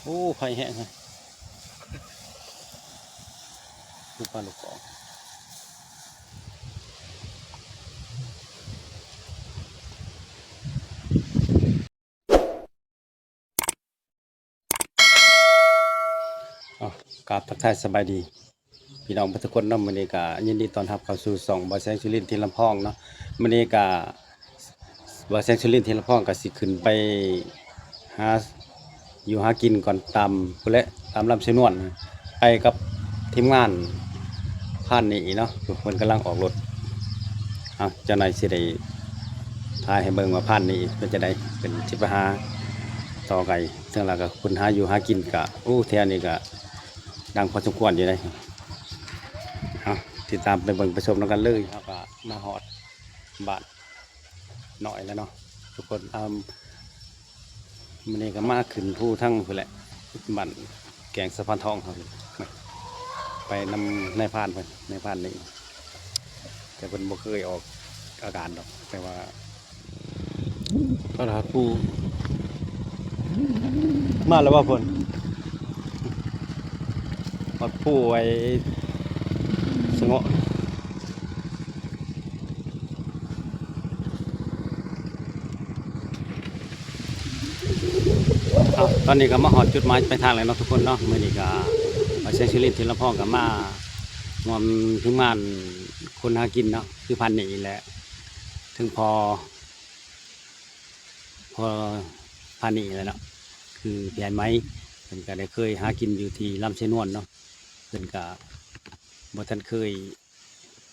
โอ้ไข่แห้งเลยลูกปลาลูกกอกอ๋อกราบทักทายสบายดีพี่น้องทุกคนเนาะมื้อนี้ก็ยินดีต้อนรับเข้าสู่ช่องบ่อแสงสุรินทร์ที่ลำพองเนาะมื้อนี้ก็บ่อแสงสุรินทร์ที่ลำพองก็สิขึ้นไปหาอยู่หากินก่อนตามพุ่นแหละตามลำชะนวนไปกับทีมงานผ่านนี้เนาะทุกคนกำลังออกรถเจ้านายสิได้ถ่ายให้เบิ่งว่าผ่านนี้เป็นจะได้เป็นสิไปหาต่อไก่เรื่องราวก็คนหาอยู่หากินก็แถวนี้ก็ดังพอสมควรอยู่ได้เอาติดตามไปเบิ่งไปชมกันเลยครับก็มาฮอดบ้านหน่อยแล้วเนาะทุกคนมันนี้ก็มาขึ้นผู้ทั้งพุ่นแหละบ้านแกงสะพานทองครับไปนำในพานเพิ่นในพานนี้แต่เพิ่นบ่เคยออกอาการดอกแต่ว่าก็หาผู้มาแล้วว่าเพิ่นฮอดผู้ไว้สงบตอนนี้ก็มาหอดจุดหมายไปทางแล้วเนาะทุกคนเนาะมื้อนี้ก็มาใช้ชีวิตที่ละพ่อกับมางอมถึงมานคนหากินเนาะคือพันนี่แหละถึงพอพันนี่แหละเนาะคือเปลี่ยนไหมเพิ่นก็ได้เคยหากินอยู่ที่ลำเชนวนเนาะเพิ่นก็บ่ทันเคย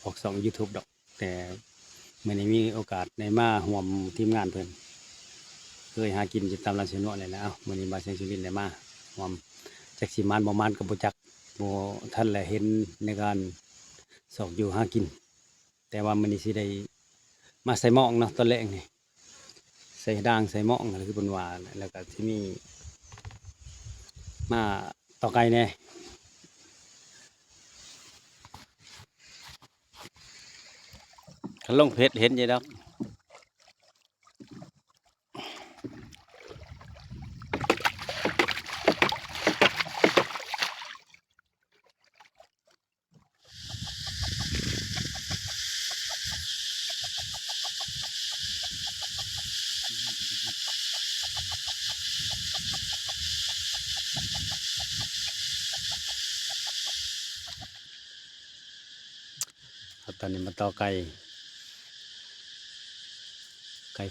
ออกช่อง YouTube ดอกแต่มื้อนี้มีโอกาสได้มาร่วมทีมงานเพิ่นเคยหากินอยู่ตามลำเชนวนเลยแล้วมื้อนี้มาใช้ชีวิตได้มาร่วมจักสิมานบ่มานก็บ่จักบ่ทันแลเห็นในการสอกอยู่หากินแต่ว่ามื้อนี้สิได้มาใส่หม้องเนาะตอนแรกนี่ใส่ด่างใส่หม้องอะไรคือเพิ่นว่าแล้วก็สิมีมาต่อไก่แน่คันลงเพชรเห็นอยู่ดอกตอนนี้มาต่อไก่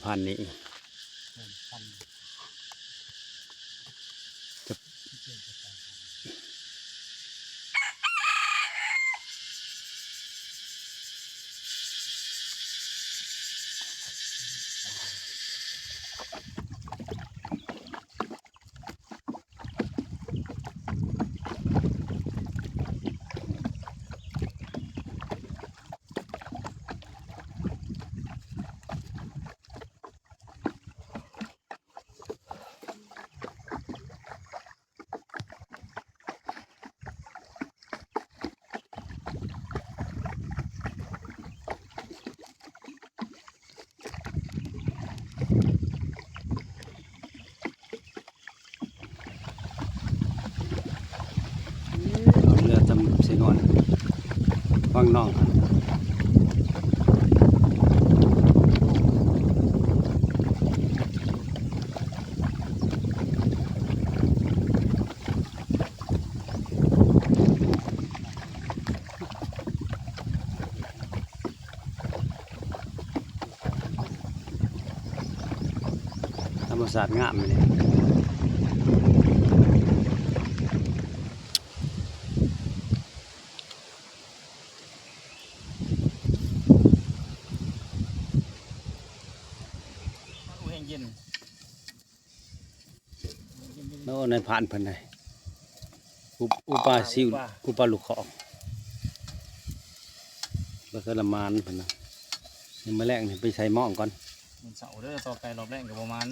พันธุ์นี้เอาเรือทำเสนวนฟังน้องธรรมศาสตร์งามเลยเย็นโน่ในผ่านเพิ่นเลยอุปาซิวอุปาลูกของแล้วก็ละมานเพิ่นนะยังมาแรกนี่ไปใส่หม้องก่อนมันเสาเด้อต่อไก่รอบแรกกับประมาณ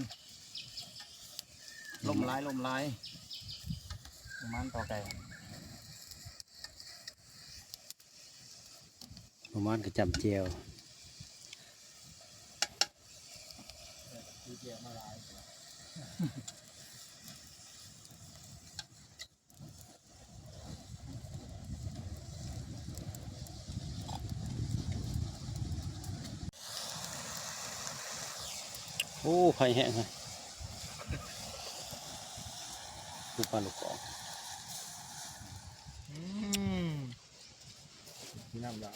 ลมลายประมาณต่อไก่ประมาณกระจำเจียว โอ้ไฟแห้งเลยดูปลาลูกกอก น้ำเหรอ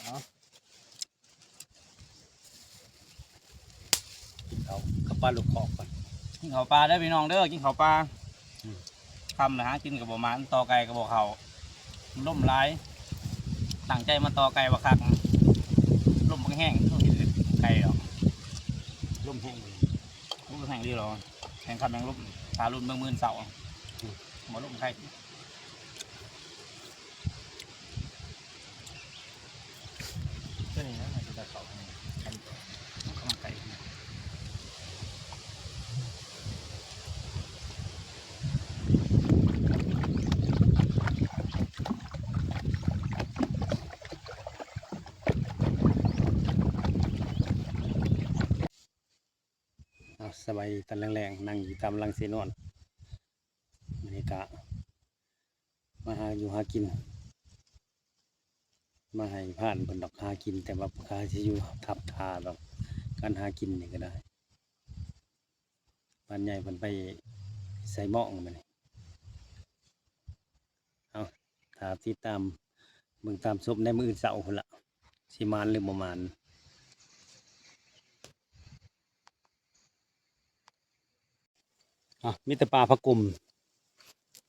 กินเขากับปลาลูกกอกก่อน กินข้าวปลาได้อพี่น้องเด้อกินข้าวปลา อืม ทำนะฮะกินกับบ่หมันต่อไก่กับบ่เขาล่มร้ายตั้งใจมาต่อไก่บ่คักล่มบ่แห้งไก่หรอก ร่มแห้งเลย ล่มแห้งดีหรอแห้งคำแห้งล่มตาลุ่นเบิ่งมื่นเสาบ่ล่มไข่ก็นี่นะมันจะตะเขาข้าวไก่ เอาสบายดีตอนแรงๆนั่งอยู่ตามรังสีนวลบรรยากาศมาหาอยู่หากิน มาให้ผ่านบนดอกหากิน แต่ว่าพาจะอยู่ทับทาดอกการหากินนี่ก็ได้บ้านใหญ่เพิ่นไปใส่หม้องมานี่เอาถ้าติดตามเบิ่งตามศพในมืออื่นเสาพุ่นละสิมานหรือบ่มานมีแต่ปลาผักกุ่ม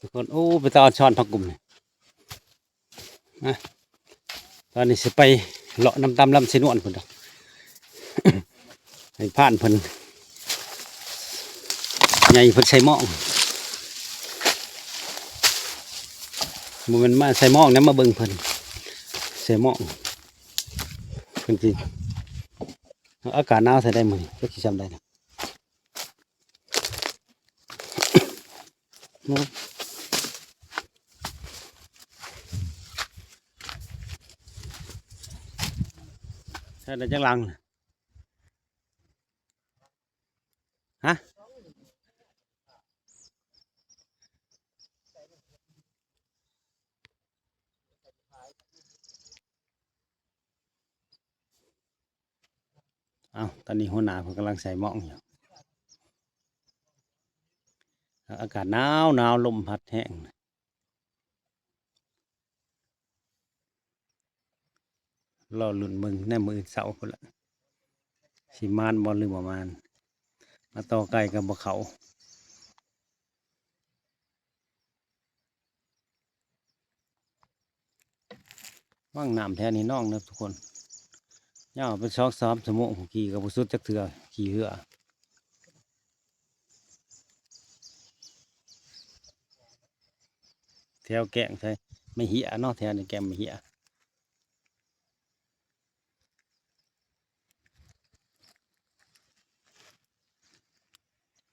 ทุกคนโอ้ไปตาช้อนผักกุ่มนี่นะตอนนี้สิไปเลาะน้ำตำลำเสนวนพุ่นดอก ให้ผ่านเพิ่นใหญ่เพิ่นใส่หม้องบ่แมันมาใส่หม้องนะมาเบิ่งเพิ่นใส่หม้องเพิ่นสิอากาศหนาวใส่ได้มื้อนี้ก็สิจำได้นะใช่ได้จังลังน่ะฮะเอาตอนนี้หัวหน้าเพิ่นกำลังใส่หม้องอยู่อากาศหนาวหนาวลมพัดแห้งรอลุ้นเบิ่งในมื้อเช้าพุ่นละสิมานบ่หรือบ่มานมาต่อไก่กับบ่เขาว่างน้ำแท้นี่น้องนะทุกคนยาวเป็น2-3 ชั่วโมงขี่กับบ่สุดจักเทื่อขี่เรือแถวแกงใช่ไม่เหี่ยเนาะแถวนี้แกงไม่เหี่ย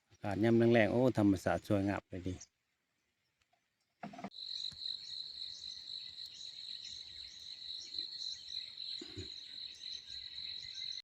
อากาศยามแรงๆโอ้ธรรมศาสตร์สวยงามเลยดี